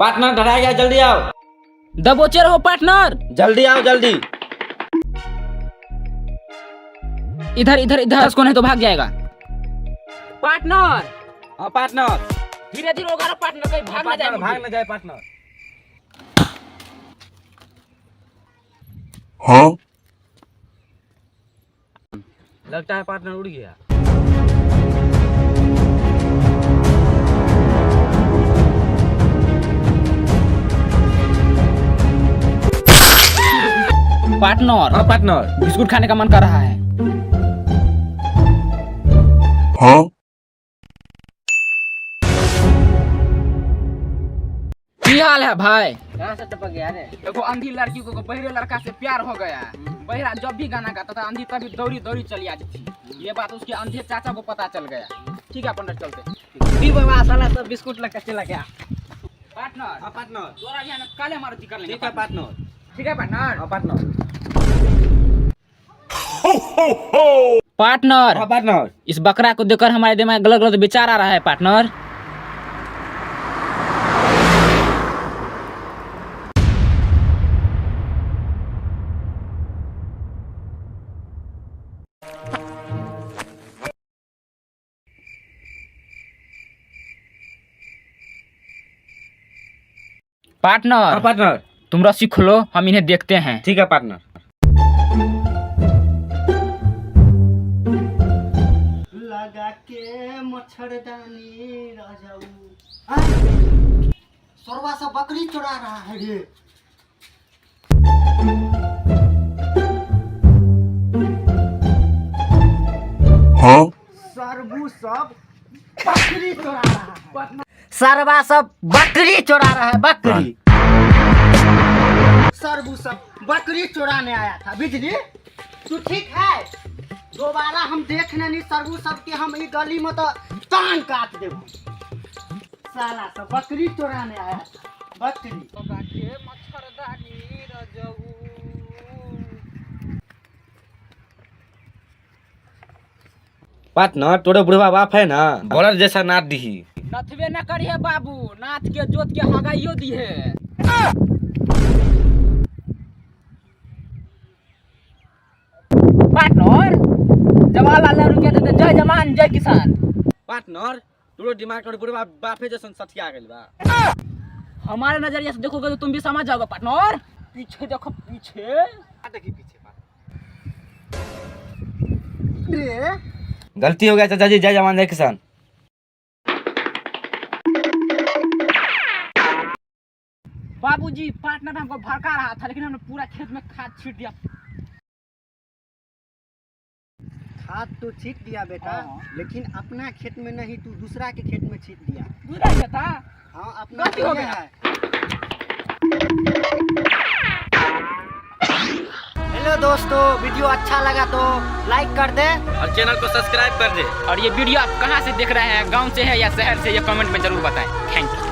Partner ढरा गया, जल्दी आओ। दबोचे रहो पार्टनर। जल्दी आओ जल्दी। इधर इधर इधर, उसको नहीं तो भाग जाएगा। पार्टनर हाँ पार्टनर, धीरे धीरे होगा ना पार्टनर, कहीं भाग ना जाए। भाग न जाए पार्टनर। हाँ? लगता है पार्टनर उड़ गया। पार्टनर हाँ पार्टनर, बिस्कुट खाने का मन कर रहा है। हाँ? की हाल है भाई? कहाँ से टपक गया रे? देखो अंधी लड़की को बहरे लड़का से प्यार हो गया। बहरा जब भी गाना गाता था अंधी तभी दौड़ी दौड़ी चली आती थी। ये बात उसके अंधे चाचा को पता चल गया। ठीक है पंडित, चलते। भी बाबा साला सब बिस्कुट लग चला गया। पार्टनर हाँ पार्टनर, तोरा यहाँ काले मारुति कर लेंगे। ठीक है पार्टनर। ठीक है पार्टनर। हाँ पार्टनर। पार्टनर हाँ पार्टनर, इस बकरा को देखकर हमारे दिमाग में गलत गलत विचार आ रहा है पार्टनर। हाँ पार्टनर पार्टनर, तुम रस्सी खोलो, हम इन्हें देखते हैं। ठीक है पार्टनर। लगा के मच्छरदानी राजाऊ सरवा सा बकरी चुरा रहा है रे। हाँ? सरबू सब बकरी चुरा रहा है। सरवा सब बकरी चुरा रहा है, बकरी। सरबू सब बकरी चुराने आया था। बिजली तू ठीक है? दोबारा हम देखने नहीं सरबू सब के, हम ई गली में तो टांग काट देबो। साला सब बकरी चुराने आया था, बकरी। पार्टनर, तोरे बुढ़वा बाप है ना, बॉलर जैसा नाच दी। नथवे न करिए बाबू, नाथ के जोत के हगाइयो दी है। पार्टनर जवाहरलाल नेहरू कहते थे जय जवान जय किसान। पार्टनर, तोरो दिमाग तोरे बुढ़वा बाप है जैसन सठिया गेल बा। हमारे नजरिए से देखोगे तो तुम भी समझ जाओगे पार्टनर। पीछे देखो, पीछे देखी पीछे रे गलती हो गया चाचा जी, जय जवान जय किसान। बाबूजी पार्टनर हमको भड़का रहा था, लेकिन हमने पूरा खेत में खाद छीट दिया। खाद तो छीट दिया बेटा, हाँ। लेकिन अपना खेत में नहीं, तू दूसरा के खेत में छीट दिया। दूसरा क्या था? हाँ अपना गलती हो ये गया। है। हेलो दोस्तों, वीडियो अच्छा लगा तो लाइक कर दे और चैनल को सब्सक्राइब कर दे। और ये वीडियो आप कहाँ से देख रहे हैं, गांव से है या शहर से, ये कमेंट में जरूर बताएं। Thank you.